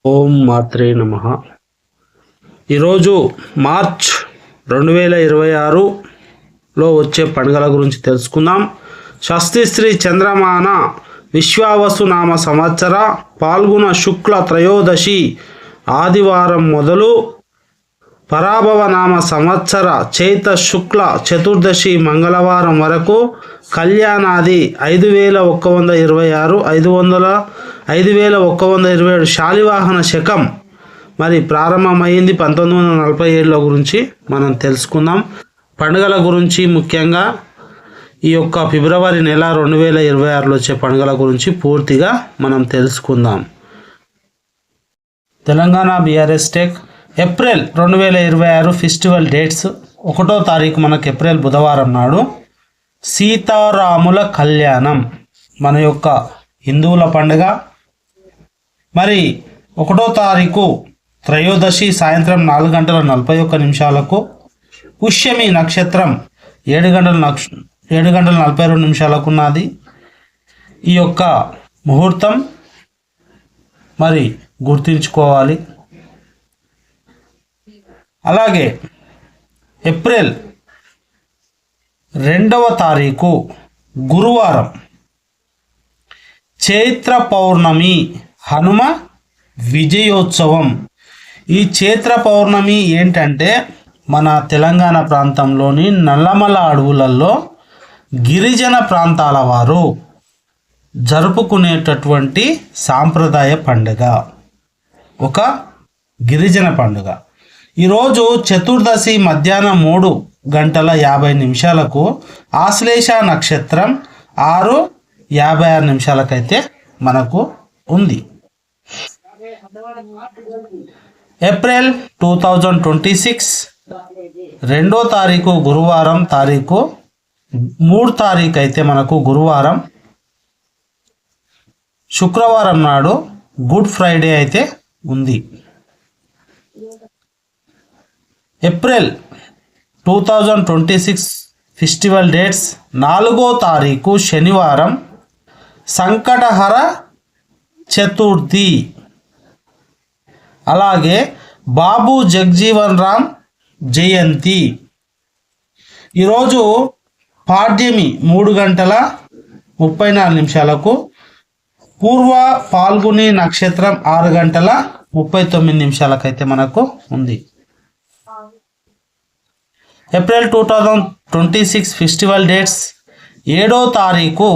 ఓం మాత్రే నమః. ఈరోజు మార్చ్ 2026లో వచ్చే పండుగల గురించి తెలుసుకుందాం. షష్ఠి చంద్రమాన విశ్వావసునామ సంవత్సర పాల్గొన శుక్ల త్రయోదశి ఆదివారం మొదలు పరాభవ నామ సంవత్సర చైత శుక్ల చతుర్దశి మంగళవారం వరకు కళ్యాణాది 5126 5127 శాలివాహన శకం మరి ప్రారంభమైంది 1947 గురించి మనం తెలుసుకుందాం. పండుగల గురించి ముఖ్యంగా ఈ యొక్క ఫిబ్రవరి నెల 2026లో వచ్చే పండుగల గురించి పూర్తిగా మనం తెలుసుకుందాం. Telangana BRS tech April 2026 festival dates. 1వ తారీఖు మనకు ఏప్రిల్ బుధవారం నాడు సీతారాముల కళ్యాణం మన యొక్క హిందువుల పండుగ. మరి 1వ తారీఖు త్రయోదశి సాయంత్రం 4:41 పుష్యమి నక్షత్రం 7:42 ఉన్నది. ఈ యొక్క ముహూర్తం మరి గుర్తుంచుకోవాలి. అలాగే ఏప్రిల్ 2వ తారీఖు గురువారం చైత్ర పౌర్ణమి హనుమ విజయోత్సవం. ఈ చైత్ర పౌర్ణమి ఏంటంటే మన తెలంగాణ ప్రాంతంలోని నల్లమల అడవులలో గిరిజన ప్రాంతాల వారు జరుపుకునేటటువంటి సాంప్రదాయ పండుగ, ఒక గిరిజన పండుగ. ఈరోజు చతుర్దశి మధ్యాహ్నం 3:50 ఆశ్లేష నక్షత్రం 6:56 మనకు ఉంది. ఏప్రిల్ 2026 2వ తారీఖు గురువారం, 3 తారీఖు అయితే మనకు గురువారం. శుక్రవారం నాడు గుడ్ ఫ్రైడే అయితే ఉంది. April 2026 festival dates. 4వ తారీఖు శనివారం సంకటహర చతుర్థి. అలాగే బాబు జగ్జీవన్ రామ్ జయంతి. ఈరోజు పాడ్యమి 3:34 పూర్వ పాల్గొని నక్షత్రం 6:39 అయితే మనకు ఉంది. April 2026 festival dates. 7వ తారీఖు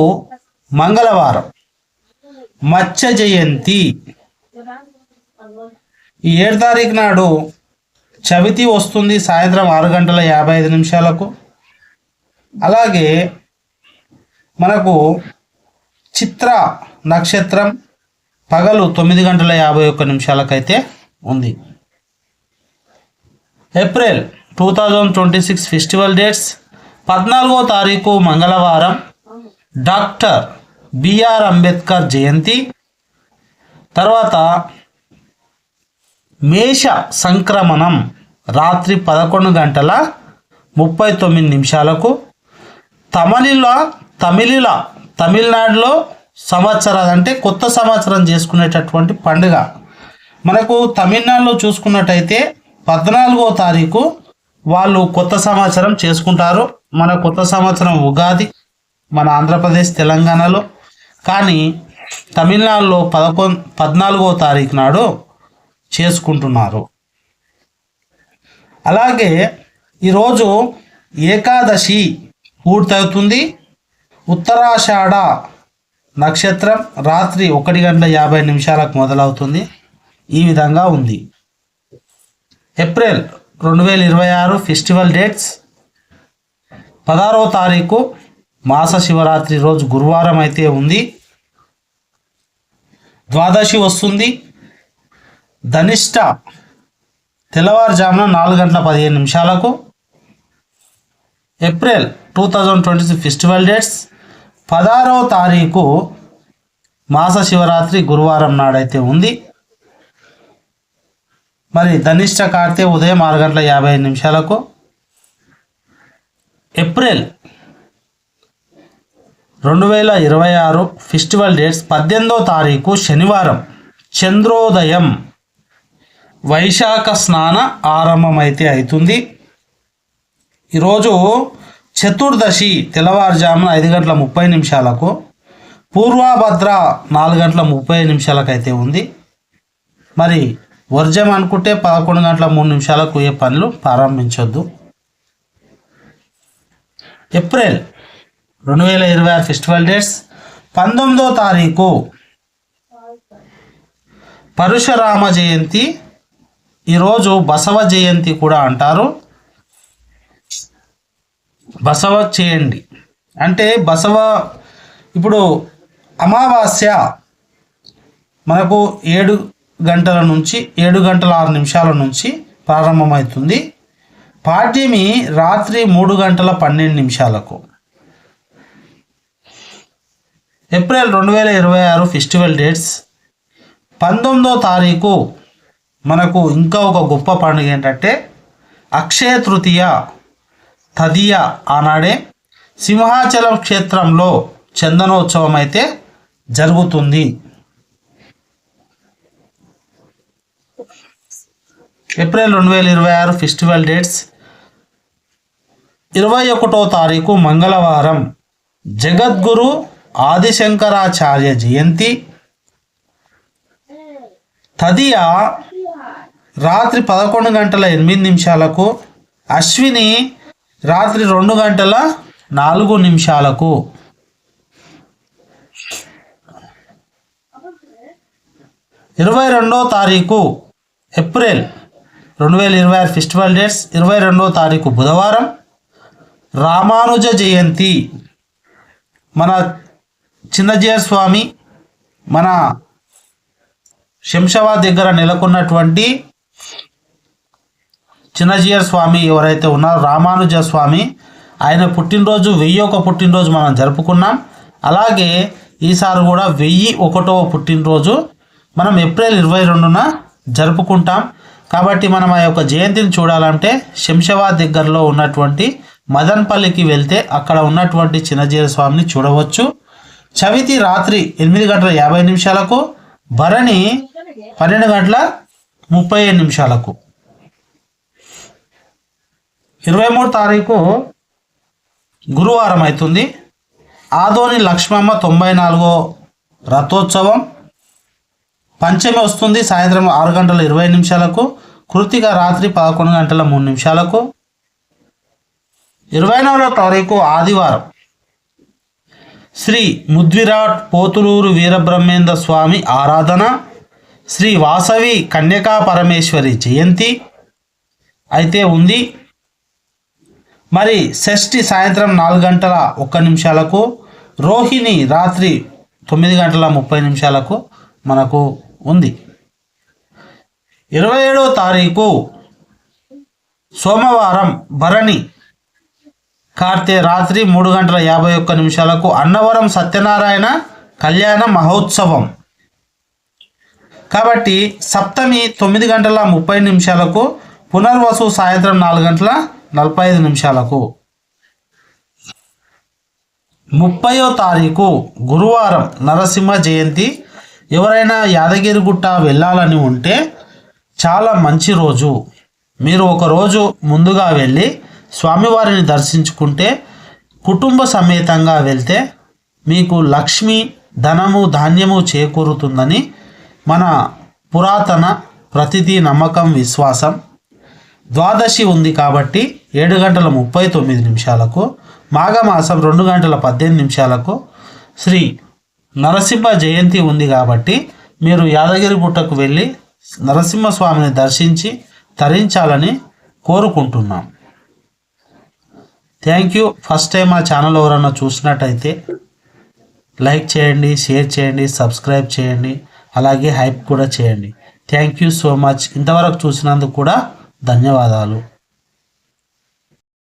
మంగళవారం మత్స్య జయంతి. ఈ 7వ తారీఖు నాడు చవితి వస్తుంది సాయంత్రం 6:55. అలాగే మనకు చిత్ర నక్షత్రం పగలు 9:51 అయితే ఉంది. April 2026 festival dates. 14వ తారీఖు మంగళవారం డాక్టర్ బిఆర్ అంబేద్కర్ జయంతి. తర్వాత మేష సంక్రమణం రాత్రి 11:39. తమిళనాడులో సంవత్సరం అంటే కొత్త సంవత్సరం చేసుకునేటటువంటి పండుగ. మనకు తమిళనాడులో చూసుకున్నట్టయితే 14వ తారీఖు వాళ్ళు కొత్త సంవత్సరం చేసుకుంటారు. మన కొత్త సంవత్సరం ఉగాది మన ఆంధ్రప్రదేశ్ తెలంగాణలో. కానీ తమిళనాడులో 14వ తారీఖు నాడు చేసుకుంటున్నారు. అలాగే ఈరోజు ఏకాదశి పూర్తవుతుంది. ఉత్తరాషాఢ నక్షత్రం రాత్రి 1:50 మొదలవుతుంది. ఈ విధంగా ఉంది. April 2026 festival dates. 16వ తారీఖు మాస శివరాత్రి రోజు గురువారం అయితే ఉంది. ద్వాదశి వస్తుంది. ధనిష్ట తెల్లవారుజామున 4:15. April 2026 festival dates. 16వ తారీఖు మాస శివరాత్రి గురువారం నాడైతే ఉంది. మరి ధనిష్ట కార్తె ఉదయం 6:55. ఏప్రిల్ 2026 ఫెస్టివల్ డేట్స్ 18వ తారీఖు శనివారం చంద్రోదయం వైశాఖ స్నాన ఆరంభమైతే అవుతుంది. ఈరోజు చతుర్దశి తెల్లవారుజామున 5:30 పూర్వభద్ర 4:30 అయితే ఉంది. మరి వర్జం అనుకుంటే 11:03 ఏ పనులు ప్రారంభించొద్దు. ఏప్రిల్ 2026 ఫెస్టివల్ డేట్స్ 19వ తారీఖు పరశురామ జయంతి. ఈరోజు బసవ జయంతి కూడా అంటారు. బసవ చేయండి అంటే బసవ ఇప్పుడు అమావాస్య మనకు 7:06 నుంచి ప్రారంభమవుతుంది. పాడ్యమి రాత్రి 3:12 ఏప్రిల్ 2026 ఫెస్టివల్ డేట్స్ 19వ తారీఖు మనకు ఇంకా ఒక గొప్ప పండుగ ఏంటంటే అక్షయ తృతీయ తదియ. ఆనాడే సింహాచలం క్షేత్రంలో చందనోత్సవం అయితే జరుగుతుంది. ఏప్రిల్ 2026 ఫెస్టివల్ డేట్స్ 21వ తారీఖు మంగళవారం జగద్గురు ఆదిశంకరాచార్య జయంతి. తదియ రాత్రి 11:08 అశ్విని రాత్రి 2:04 22వ తారీఖు ఏప్రిల్ 2026 ఫెస్టివల్ డేట్స్ 22వ తారీఖు బుధవారం రామానుజ జయంతి. మన చిన్నజీయర్ స్వామి మన శంషాబాద్ దగ్గర నెలకొన్నటువంటి చిన్నజీయర్ స్వామి ఎవరైతే ఉన్నారో రామానుజ స్వామి, ఆయన పుట్టినరోజు 1001వ పుట్టినరోజు మనం జరుపుకున్నాం. అలాగే ఈసారి కూడా 1001వ పుట్టినరోజు మనం ఏప్రిల్ 22న జరుపుకుంటాం. కాబట్టి మనం ఆ యొక్క జయంతిని చూడాలంటే శంషాబాద్ దగ్గరలో ఉన్నటువంటి మదన్పల్లికి వెళ్తే అక్కడ ఉన్నటువంటి చిన్నజీయర్ స్వామిని చూడవచ్చు. చవితి రాత్రి 8:50 భరణి 12:37 23వ తారీఖు గురువారం అవుతుంది. ఆదోని లక్ష్మమ్మ 94వ రథోత్సవం. పంచమి వస్తుంది సాయంత్రం 6:20 కృతిక రాత్రి 11:03 24వ తారీఖు ఆదివారం శ్రీ ముద్విరాట్ పోతులూరు వీరబ్రహ్మేంద్ర స్వామి ఆరాధన. శ్రీ వాసవి కన్యకా పరమేశ్వరి జయంతి అయితే ఉంది. మరి షష్ఠి సాయంత్రం 4:01 రోహిణి రాత్రి 9:30 మనకు ఉంది. 27వ తారీఖు సోమవారం భరణి కార్తె రాత్రి 3:51 అన్నవరం సత్యనారాయణ కళ్యాణ మహోత్సవం. కాబట్టి సప్తమి 9:30 పునర్వసు సాయంత్రం 4:45 30వ తారీఖు గురువారం నరసింహ జయంతి. ఎవరైనా యాదగిరిగుట్ట వెళ్ళాలని ఉంటే చాలా మంచి రోజు. మీరు ఒక రోజు ముందుగా వెళ్ళి స్వామివారిని దర్శించుకుంటే కుటుంబ సమేతంగా వెళ్తే మీకు లక్ష్మి ధనము ధాన్యము చేకూరుతుందని మన పురాతన ప్రతిదీ నమ్మకం విశ్వాసం. ద్వాదశి ఉంది కాబట్టి 7:39 మాఘమాసం 2:18 శ్రీ నరసింహ జయంతి ఉంది కాబట్టి మీరు యాదగిరిగుట్టకు వెళ్ళి నరసింహస్వామిని దర్శించి తరించాలని కోరుకుంటున్నాం. Thank you. ఫస్ట్ టైం మా ఛానల్ ఎవరన్నా చూసినట్టయితే లైక్ చేయండి, షేర్ చేయండి, సబ్స్క్రైబ్ చేయండి, అలాగే హైప్ కూడా చేయండి. Thank you so much. ఇంతవరకు చూసినందుకు కూడా ధన్యవాదాలు.